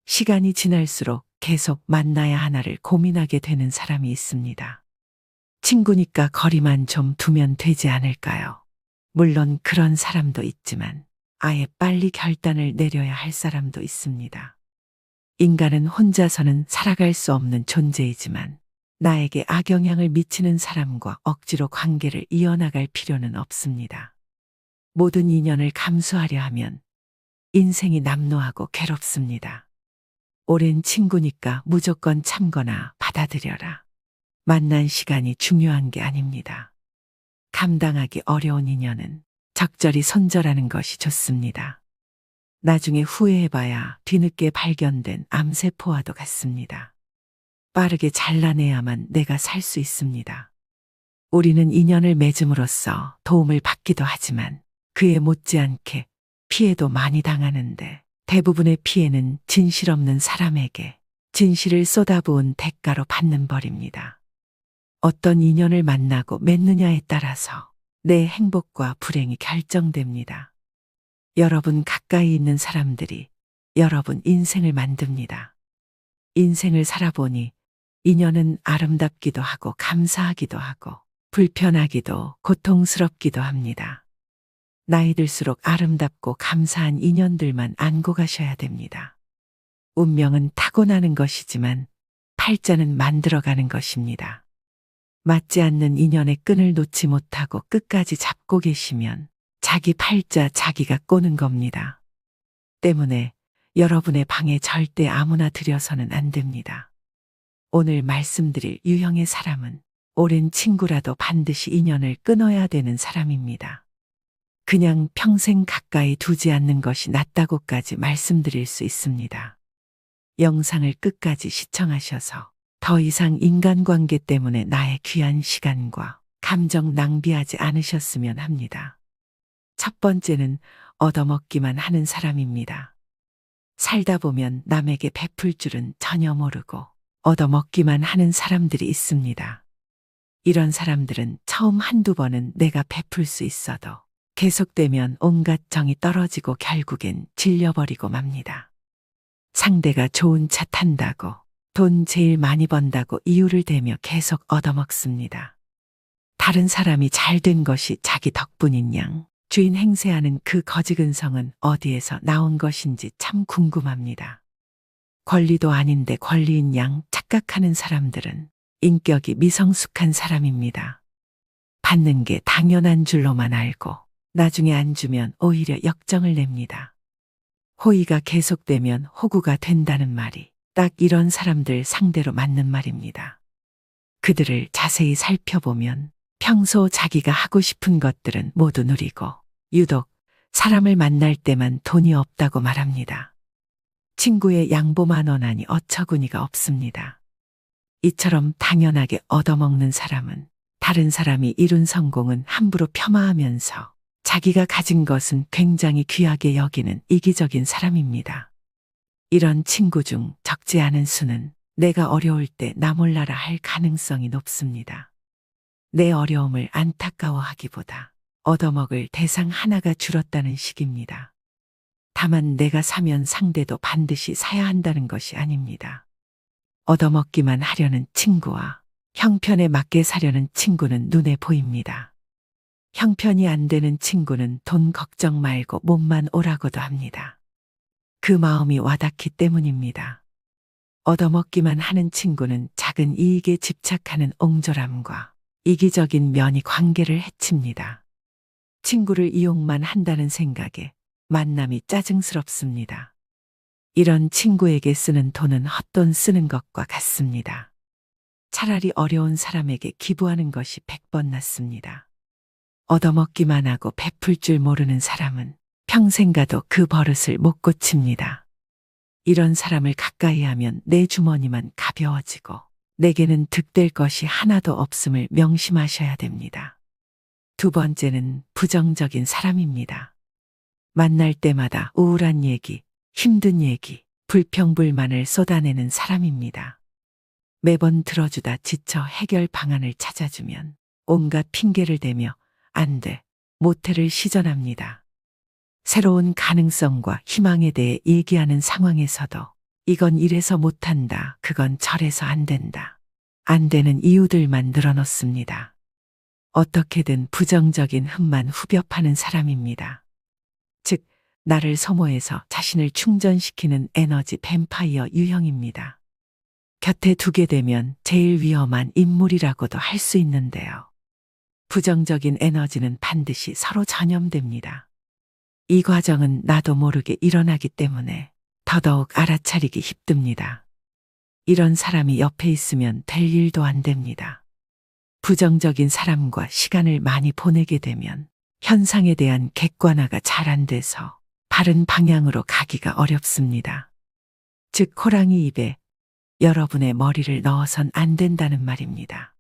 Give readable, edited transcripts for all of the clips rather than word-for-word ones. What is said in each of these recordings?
시간이 지날수록 계속 만나야 하나를 고민하게 되는 사람이 있습니다. 친구니까 거리만 좀 두면 되지 않을까요? 물론 그런 사람도 있지만 아예 빨리 결단을 내려야 할 사람도 있습니다. 인간은 혼자서는 살아갈 수 없는 존재이지만 나에게 악영향을 미치는 사람과 억지로 관계를 이어나갈 필요는 없습니다. 모든 인연을 감수하려 하면 인생이 남루하고 괴롭습니다. 오랜 친구니까 무조건 참거나 받아들여라. 만난 시간이 중요한 게 아닙니다. 감당하기 어려운 인연은 적절히 손절하는 것이 좋습니다. 나중에 후회해봐야 뒤늦게 발견된 암세포와도 같습니다. 빠르게 잘라내야만 내가 살 수 있습니다. 우리는 인연을 맺음으로써 도움을 받기도 하지만 그에 못지않게 피해도 많이 당하는데 대부분의 피해는 진실 없는 사람에게 진실을 쏟아부은 대가로 받는 벌입니다. 어떤 인연을 만나고 맺느냐에 따라서 내 행복과 불행이 결정됩니다. 여러분 가까이 있는 사람들이 여러분 인생을 만듭니다. 인생을 살아보니 인연은 아름답기도 하고 감사하기도 하고 불편하기도 고통스럽기도 합니다. 나이 들수록 아름답고 감사한 인연들만 안고 가셔야 됩니다. 운명은 타고나는 것이지만 팔자는 만들어가는 것입니다. 맞지 않는 인연의 끈을 놓지 못하고 끝까지 잡고 계시면 자기 팔자 자기가 꼬는 겁니다. 때문에 여러분의 방에 절대 아무나 들여서는 안 됩니다. 오늘 말씀드릴 유형의 사람은 오랜 친구라도 반드시 인연을 끊어야 되는 사람입니다. 그냥 평생 가까이 두지 않는 것이 낫다고까지 말씀드릴 수 있습니다. 영상을 끝까지 시청하셔서 더 이상 인간관계 때문에 나의 귀한 시간과 감정 낭비하지 않으셨으면 합니다. 첫 번째는 얻어먹기만 하는 사람입니다. 살다 보면 남에게 베풀 줄은 전혀 모르고 얻어먹기만 하는 사람들이 있습니다. 이런 사람들은 처음 한두 번은 내가 베풀 수 있어도 계속되면 온갖 정이 떨어지고 결국엔 질려버리고 맙니다. 상대가 좋은 차 탄다고 돈 제일 많이 번다고 이유를 대며 계속 얻어먹습니다. 다른 사람이 잘 된 것이 자기 덕분인 양 주인 행세하는 그 거지근성은 어디에서 나온 것인지 참 궁금합니다. 권리도 아닌데 권리인 양 착각하는 사람들은 인격이 미성숙한 사람입니다. 받는 게 당연한 줄로만 알고 나중에 안 주면 오히려 역정을 냅니다. 호의가 계속되면 호구가 된다는 말이 딱 이런 사람들 상대로 맞는 말입니다. 그들을 자세히 살펴보면 평소 자기가 하고 싶은 것들은 모두 누리고 유독 사람을 만날 때만 돈이 없다고 말합니다. 친구의 양보만 원하니 어처구니가 없습니다. 이처럼 당연하게 얻어먹는 사람은 다른 사람이 이룬 성공은 함부로 폄하하면서 자기가 가진 것은 굉장히 귀하게 여기는 이기적인 사람입니다. 이런 친구 중 적지 않은 수는 내가 어려울 때 나 몰라라 할 가능성이 높습니다. 내 어려움을 안타까워하기보다 얻어먹을 대상 하나가 줄었다는 식입니다. 다만 내가 사면 상대도 반드시 사야 한다는 것이 아닙니다. 얻어먹기만 하려는 친구와 형편에 맞게 사려는 친구는 눈에 보입니다. 형편이 안 되는 친구는 돈 걱정 말고 몸만 오라고도 합니다. 그 마음이 와닿기 때문입니다. 얻어먹기만 하는 친구는 작은 이익에 집착하는 옹졸함과 이기적인 면이 관계를 해칩니다. 친구를 이용만 한다는 생각에 만남이 짜증스럽습니다. 이런 친구에게 쓰는 돈은 헛돈 쓰는 것과 같습니다. 차라리 어려운 사람에게 기부하는 것이 100번 낫습니다. 얻어먹기만 하고 베풀 줄 모르는 사람은 평생 가도 그 버릇을 못 고칩니다. 이런 사람을 가까이 하면 내 주머니만 가벼워지고 내게는 득될 것이 하나도 없음을 명심하셔야 됩니다. 두 번째는 부정적인 사람입니다. 만날 때마다 우울한 얘기, 힘든 얘기, 불평불만을 쏟아내는 사람입니다. 매번 들어주다 지쳐 해결 방안을 찾아주면 온갖 핑계를 대며 안 돼, 모태를 시전합니다. 새로운 가능성과 희망에 대해 얘기하는 상황에서도 이건 이래서 못한다. 그건 저래서 안 된다. 안 되는 이유들만 늘어놓습니다. 어떻게든 부정적인 흠만 후벼 파는 사람입니다. 즉, 나를 소모해서 자신을 충전시키는 에너지 뱀파이어 유형입니다. 곁에 두게 되면 제일 위험한 인물이라고도 할 수 있는데요. 부정적인 에너지는 반드시 서로 전염됩니다. 이 과정은 나도 모르게 일어나기 때문에 더더욱 알아차리기 힘듭니다. 이런 사람이 옆에 있으면 될 일도 안 됩니다. 부정적인 사람과 시간을 많이 보내게 되면 현상에 대한 객관화가 잘 안 돼서 바른 방향으로 가기가 어렵습니다. 즉, 호랑이 입에 여러분의 머리를 넣어선 안 된다는 말입니다.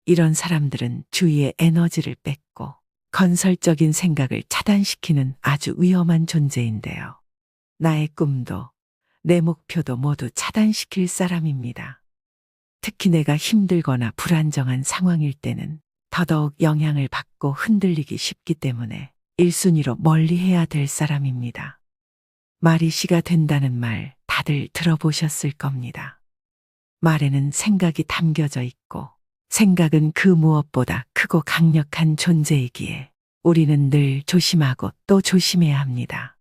이런 사람들은 주위의 에너지를 뺏고 건설적인 생각을 차단시키는 아주 위험한 존재인데요. 나의 꿈도 내 목표도 모두 차단시킬 사람입니다. 특히 내가 힘들거나 불안정한 상황일 때는 더더욱 영향을 받고 흔들리기 쉽기 때문에 1순위로 멀리해야 될 사람입니다. 말이 씨가 된다는 말 다들 들어보셨을 겁니다. 말에는 생각이 담겨져 있고 생각은 그 무엇보다 크고 강력한 존재이기에 우리는 늘 조심하고 또 조심해야 합니다.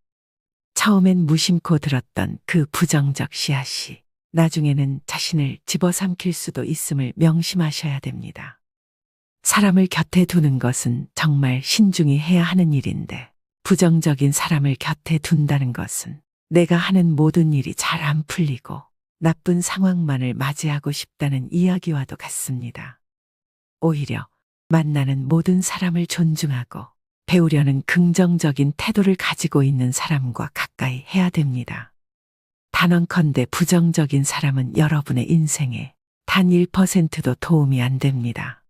처음엔 무심코 들었던 그 부정적 씨앗이 나중에는 자신을 집어삼킬 수도 있음을 명심하셔야 됩니다. 사람을 곁에 두는 것은 정말 신중히 해야 하는 일인데 부정적인 사람을 곁에 둔다는 것은 내가 하는 모든 일이 잘 안 풀리고 나쁜 상황만을 맞이하고 싶다는 이야기와도 같습니다. 오히려 만나는 모든 사람을 존중하고 배우려는 긍정적인 태도를 가지고 있는 사람과 가까이 해야 됩니다. 단언컨대 부정적인 사람은 여러분의 인생에 단 1%도 도움이 안 됩니다.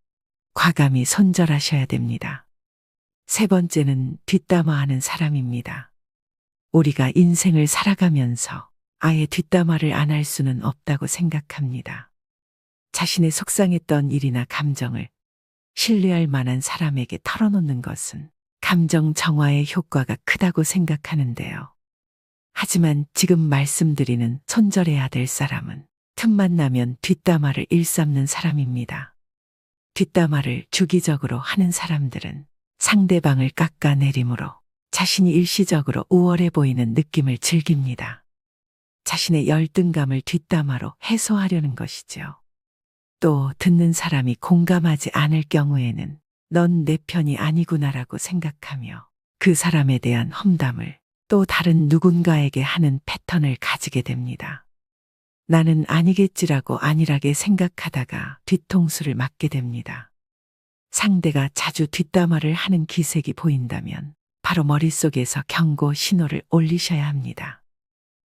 과감히 손절하셔야 됩니다. 세 번째는 뒷담화하는 사람입니다. 우리가 인생을 살아가면서 아예 뒷담화를 안 할 수는 없다고 생각합니다. 자신의 속상했던 일이나 감정을 신뢰할 만한 사람에게 털어놓는 것은 감정 정화의 효과가 크다고 생각하는데요. 하지만 지금 말씀드리는 손절해야 될 사람은 틈만 나면 뒷담화를 일삼는 사람입니다. 뒷담화를 주기적으로 하는 사람들은 상대방을 깎아내림으로 자신이 일시적으로 우월해 보이는 느낌을 즐깁니다. 자신의 열등감을 뒷담화로 해소하려는 것이죠. 또 듣는 사람이 공감하지 않을 경우에는 넌 내 편이 아니구나라고 생각하며 그 사람에 대한 험담을 또 다른 누군가에게 하는 패턴을 가지게 됩니다. 나는 아니겠지라고 안일하게 생각하다가 뒤통수를 맞게 됩니다. 상대가 자주 뒷담화를 하는 기색이 보인다면 바로 머릿속에서 경고 신호를 올리셔야 합니다.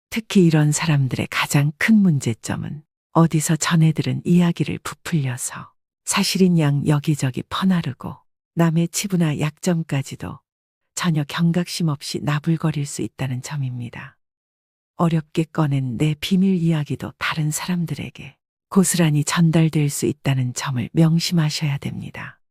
특히 이런 사람들의 가장 큰 문제점은 어디서 전해들은 이야기를 부풀려서 사실인 양 여기저기 퍼나르고 남의 치부나 약점까지도 전혀 경각심 없이 나불거릴 수 있다는 점입니다. 어렵게 꺼낸 내 비밀 이야기도 다른 사람들에게 고스란히 전달될 수 있다는 점을 명심하셔야 됩니다.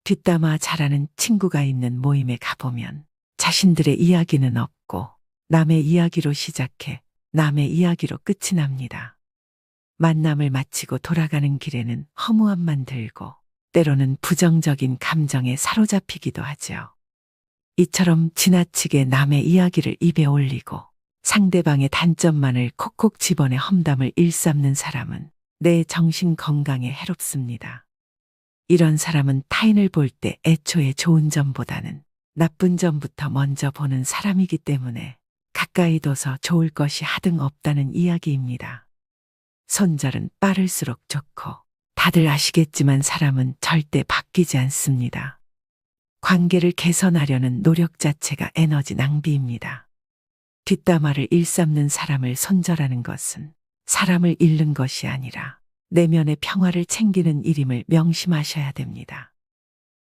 뒷담화 잘하는 친구가 있는 모임에 가보면 자신들의 이야기는 없고 남의 이야기로 시작해 남의 이야기로 끝이 납니다. 만남을 마치고 돌아가는 길에는 허무함만 들고 때로는 부정적인 감정에 사로잡히기도 하죠. 이처럼 지나치게 남의 이야기를 입에 올리고 상대방의 단점만을 콕콕 집어내 험담을 일삼는 사람은 내 정신 건강에 해롭습니다. 이런 사람은 타인을 볼 때 애초에 좋은 점보다는 나쁜 점부터 먼저 보는 사람이기 때문에 가까이 둬서 좋을 것이 하등 없다는 이야기입니다. 손절은 빠를수록 좋고 다들 아시겠지만 사람은 절대 바뀌지 않습니다. 관계를 개선하려는 노력 자체가 에너지 낭비입니다. 뒷담화를 일삼는 사람을 손절하는 것은 사람을 잃는 것이 아니라 내면의 평화를 챙기는 일임을 명심하셔야 됩니다.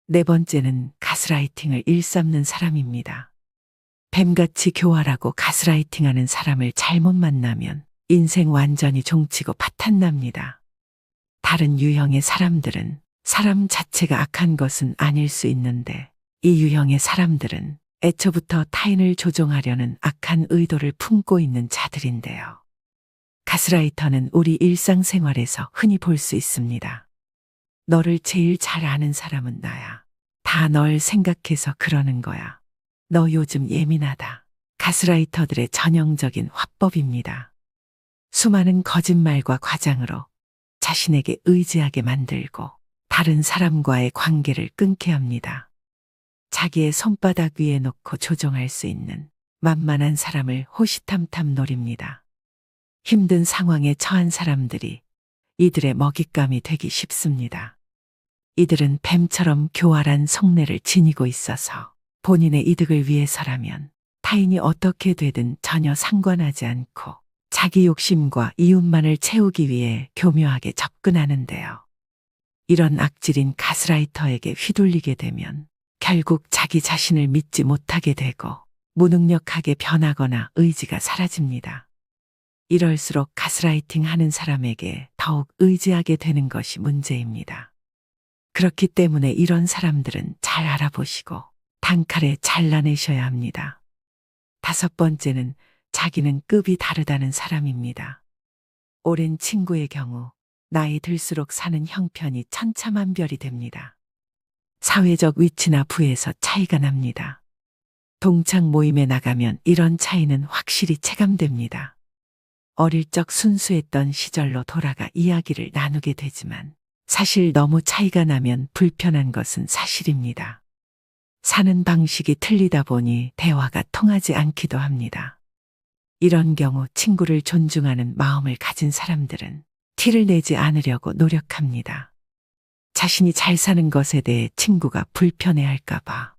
네 번째는 가스라이팅을 일삼는 사람입니다. 뱀같이 교활하고 가스라이팅하는 사람을 잘못 만나면 인생 완전히 종치고 파탄납니다. 다른 유형의 사람들은 사람 자체가 악한 것은 아닐 수 있는데 이 유형의 사람들은 애초부터 타인을 조종하려는 악한 의도를 품고 있는 자들인데요. 가스라이터는 우리 일상생활에서 흔히 볼 수 있습니다. 너를 제일 잘 아는 사람은 나야. 다 널 생각해서 그러는 거야. 너 요즘 예민하다. 가스라이터들의 전형적인 화법입니다. 수많은 거짓말과 과장으로 자신에게 의지하게 만들고 다른 사람과의 관계를 끊게 합니다. 자기의 손바닥 위에 놓고 조종할 수 있는 만만한 사람을 호시탐탐 노립니다. 힘든 상황에 처한 사람들이 이들의 먹잇감이 되기 쉽습니다. 이들은 뱀처럼 교활한 속내를 지니고 있어서 본인의 이득을 위해서라면 타인이 어떻게 되든 전혀 상관하지 않고 자기 욕심과 이웃만을 채우기 위해 교묘하게 접근하는데요. 이런 악질인 가스라이터에게 휘둘리게 되면 결국 자기 자신을 믿지 못하게 되고 무능력하게 변하거나 의지가 사라집니다. 이럴수록 가스라이팅 하는 사람에게 더욱 의지하게 되는 것이 문제입니다. 그렇기 때문에 이런 사람들은 잘 알아보시고 단칼에 잘라내셔야 합니다. 5번째는 자기는 급이 다르다는 사람입니다. 오랜 친구의 경우 나이 들수록 사는 형편이 천차만별이 됩니다. 사회적 위치나 부에서 차이가 납니다. 동창 모임에 나가면 이런 차이는 확실히 체감됩니다. 어릴 적 순수했던 시절로 돌아가 이야기를 나누게 되지만 사실 너무 차이가 나면 불편한 것은 사실입니다. 사는 방식이 틀리다 보니 대화가 통하지 않기도 합니다. 이런 경우 친구를 존중하는 마음을 가진 사람들은 티를 내지 않으려고 노력합니다. 자신이 잘 사는 것에 대해 친구가 불편해할까봐,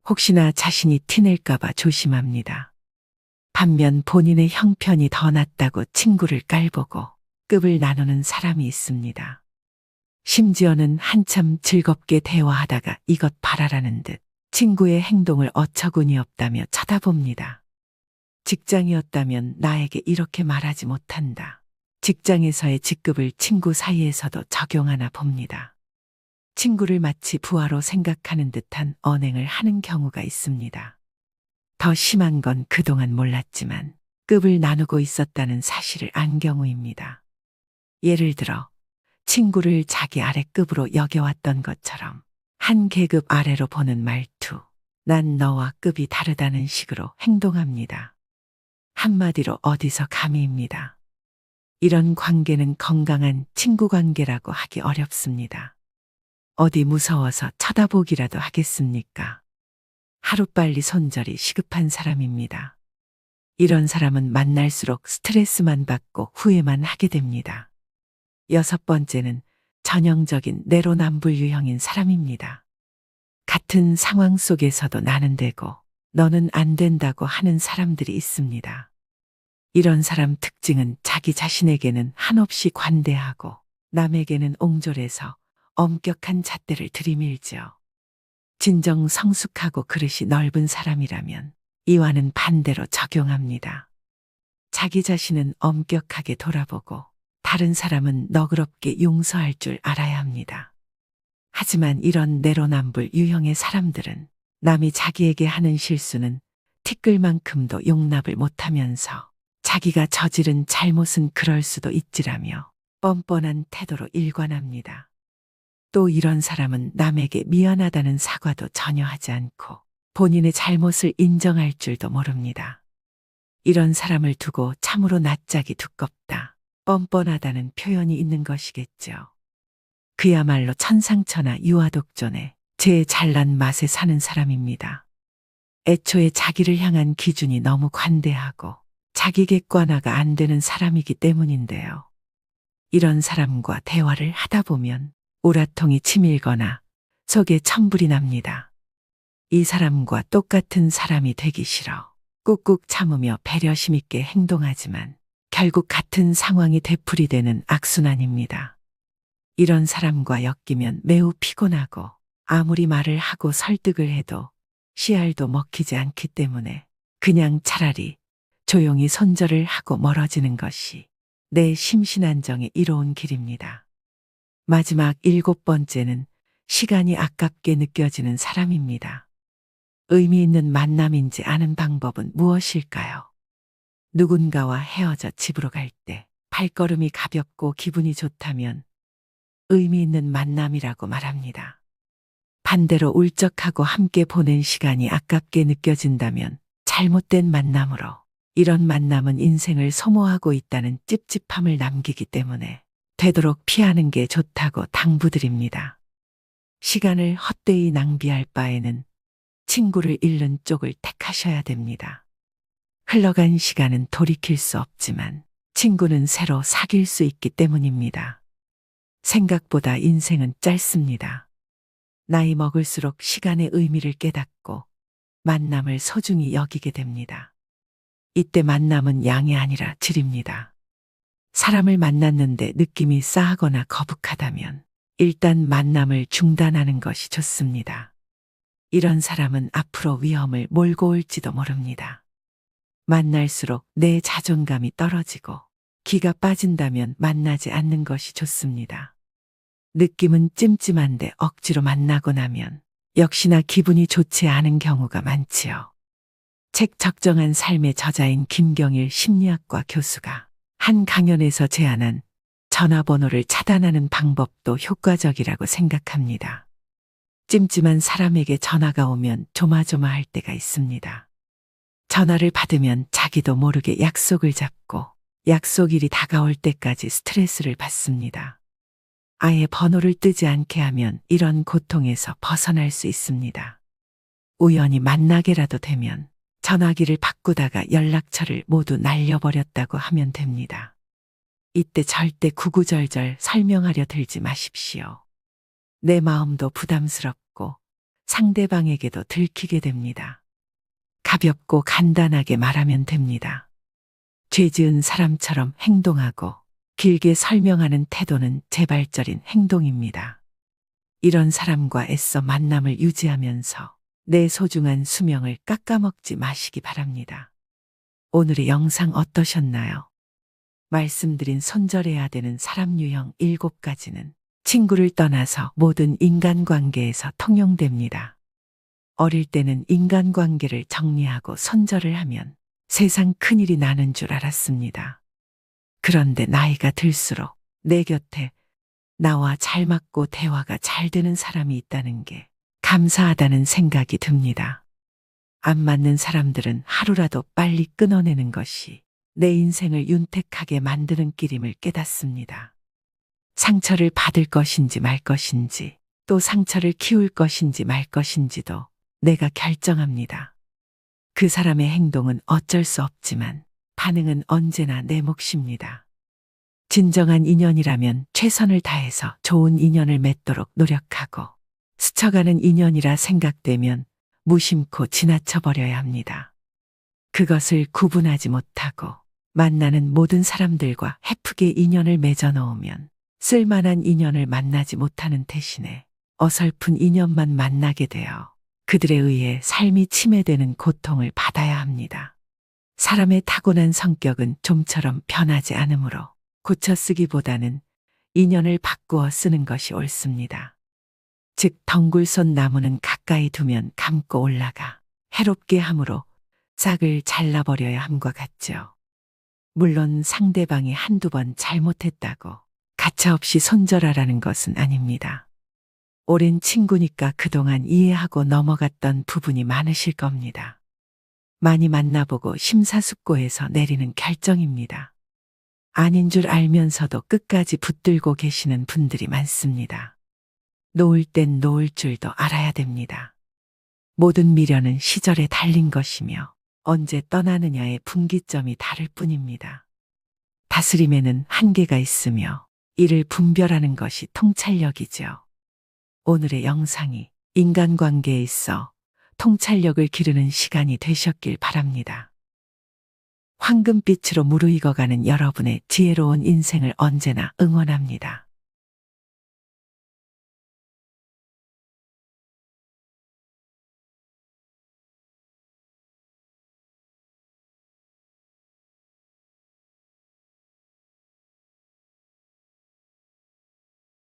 혹시나 자신이 티낼까봐 조심합니다. 반면 본인의 형편이 더 낫다고 친구를 깔보고 급을 나누는 사람이 있습니다. 심지어는 한참 즐겁게 대화하다가 이것 봐라라는 듯 친구의 행동을 어처구니 없다며 쳐다봅니다. 직장이었다면 나에게 이렇게 말하지 못한다. 직장에서의 직급을 친구 사이에서도 적용하나 봅니다. 친구를 마치 부하로 생각하는 듯한 언행을 하는 경우가 있습니다. 더 심한 건 그동안 몰랐지만 급을 나누고 있었다는 사실을 안 경우입니다. 예를 들어 친구를 자기 아래급으로 여겨왔던 것처럼 한 계급 아래로 보는 말투, 난 너와 급이 다르다는 식으로 행동합니다. 한마디로 어디서 감히입니다. 이런 관계는 건강한 친구 관계라고 하기 어렵습니다. 어디 무서워서 쳐다보기라도 하겠습니까? 하루빨리 손절이 시급한 사람입니다. 이런 사람은 만날수록 스트레스만 받고 후회만 하게 됩니다. 6번째는 전형적인 내로남불 유형인 사람입니다. 같은 상황 속에서도 나는 되고 너는 안 된다고 하는 사람들이 있습니다. 이런 사람 특징은 자기 자신에게는 한없이 관대하고 남에게는 옹졸해서 엄격한 잣대를 들이밀죠. 진정 성숙하고 그릇이 넓은 사람이라면 이와는 반대로 적용합니다. 자기 자신은 엄격하게 돌아보고 다른 사람은 너그럽게 용서할 줄 알아야 합니다. 하지만 이런 내로남불 유형의 사람들은 남이 자기에게 하는 실수는 티끌만큼도 용납을 못하면서 자기가 저지른 잘못은 그럴 수도 있지라며 뻔뻔한 태도로 일관합니다. 또 이런 사람은 남에게 미안하다는 사과도 전혀 하지 않고 본인의 잘못을 인정할 줄도 모릅니다. 이런 사람을 두고 참으로 낯짝이 두껍다, 뻔뻔하다는 표현이 있는 것이겠죠. 그야말로 천상천하 유아독존의 제 잘난 맛에 사는 사람입니다. 애초에 자기를 향한 기준이 너무 관대하고 자기 객관화가 안 되는 사람이기 때문인데요. 이런 사람과 대화를 하다 보면 우라통이 치밀거나 속에 천불이 납니다. 이 사람과 똑같은 사람이 되기 싫어 꾹꾹 참으며 배려심 있게 행동하지만 결국 같은 상황이 되풀이되는 악순환입니다. 이런 사람과 엮이면 매우 피곤하고 아무리 말을 하고 설득을 해도 씨알도 먹히지 않기 때문에 그냥 차라리 조용히 손절을 하고 멀어지는 것이 내 심신안정에 이로운 길입니다. 마지막 7번째는 시간이 아깝게 느껴지는 사람입니다. 의미 있는 만남인지 아는 방법은 무엇일까요? 누군가와 헤어져 집으로 갈 때 발걸음이 가볍고 기분이 좋다면 의미 있는 만남이라고 말합니다. 반대로 울적하고 함께 보낸 시간이 아깝게 느껴진다면 잘못된 만남으로, 이런 만남은 인생을 소모하고 있다는 찝찝함을 남기기 때문에 되도록 피하는 게 좋다고 당부드립니다. 시간을 헛되이 낭비할 바에는 친구를 잃는 쪽을 택하셔야 됩니다. 흘러간 시간은 돌이킬 수 없지만 친구는 새로 사귈 수 있기 때문입니다. 생각보다 인생은 짧습니다. 나이 먹을수록 시간의 의미를 깨닫고 만남을 소중히 여기게 됩니다. 이때 만남은 양이 아니라 질입니다. 사람을 만났는데 느낌이 싸하거나 거북하다면 일단 만남을 중단하는 것이 좋습니다. 이런 사람은 앞으로 위험을 몰고 올지도 모릅니다. 만날수록 내 자존감이 떨어지고 기가 빠진다면 만나지 않는 것이 좋습니다. 느낌은 찜찜한데 억지로 만나고 나면 역시나 기분이 좋지 않은 경우가 많지요. 책 적정한 삶의 저자인 김경일 심리학과 교수가 한 강연에서 제안한 전화번호를 차단하는 방법도 효과적이라고 생각합니다. 찜찜한 사람에게 전화가 오면 조마조마할 때가 있습니다. 전화를 받으면 자기도 모르게 약속을 잡고 약속일이 다가올 때까지 스트레스를 받습니다. 아예 번호를 뜨지 않게 하면 이런 고통에서 벗어날 수 있습니다. 우연히 만나게라도 되면 전화기를 바꾸다가 연락처를 모두 날려버렸다고 하면 됩니다. 이때 절대 구구절절 설명하려 들지 마십시오. 내 마음도 부담스럽고 상대방에게도 들키게 됩니다. 가볍고 간단하게 말하면 됩니다. 죄 지은 사람처럼 행동하고 길게 설명하는 태도는 재발절인 행동입니다. 이런 사람과 애써 만남을 유지하면서 내 소중한 수명을 깎아먹지 마시기 바랍니다. 오늘의 영상 어떠셨나요? 말씀드린 손절해야 되는 사람 유형 7가지는 친구를 떠나서 모든 인간관계에서 통용됩니다. 어릴 때는 인간관계를 정리하고 손절을 하면 세상 큰일이 나는 줄 알았습니다. 그런데 나이가 들수록 내 곁에 나와 잘 맞고 대화가 잘 되는 사람이 있다는 게 감사하다는 생각이 듭니다. 안 맞는 사람들은 하루라도 빨리 끊어내는 것이 내 인생을 윤택하게 만드는 길임을 깨닫습니다. 상처를 받을 것인지 말 것인지, 또 상처를 키울 것인지 말 것인지도 내가 결정합니다. 그 사람의 행동은 어쩔 수 없지만 반응은 언제나 내 몫입니다. 진정한 인연이라면 최선을 다해서 좋은 인연을 맺도록 노력하고, 스쳐가는 인연이라 생각되면 무심코 지나쳐버려야 합니다. 그것을 구분하지 못하고 만나는 모든 사람들과 헤프게 인연을 맺어 놓으면 쓸만한 인연을 만나지 못하는 대신에 어설픈 인연만 만나게 되어 그들에 의해 삶이 침해되는 고통을 받아야 합니다. 사람의 타고난 성격은 좀처럼 변하지 않으므로 고쳐 쓰기보다는 인연을 바꾸어 쓰는 것이 옳습니다. 즉 덩굴손 나무는 가까이 두면 감고 올라가 해롭게 함으로 싹을 잘라버려야 함과 같죠. 물론 상대방이 한두 번 잘못했다고 가차없이 손절하라는 것은 아닙니다. 오랜 친구니까 그동안 이해하고 넘어갔던 부분이 많으실 겁니다. 많이 만나보고 심사숙고해서 내리는 결정입니다. 아닌 줄 알면서도 끝까지 붙들고 계시는 분들이 많습니다. 놓을 땐 놓을 줄도 알아야 됩니다. 모든 미련은 시절에 달린 것이며 언제 떠나느냐의 분기점이 다를 뿐입니다. 다스림에는 한계가 있으며 이를 분별하는 것이 통찰력이죠. 오늘의 영상이 인간관계에 있어 통찰력을 기르는 시간이 되셨길 바랍니다. 황금빛으로 무르익어가는 여러분의 지혜로운 인생을 언제나 응원합니다.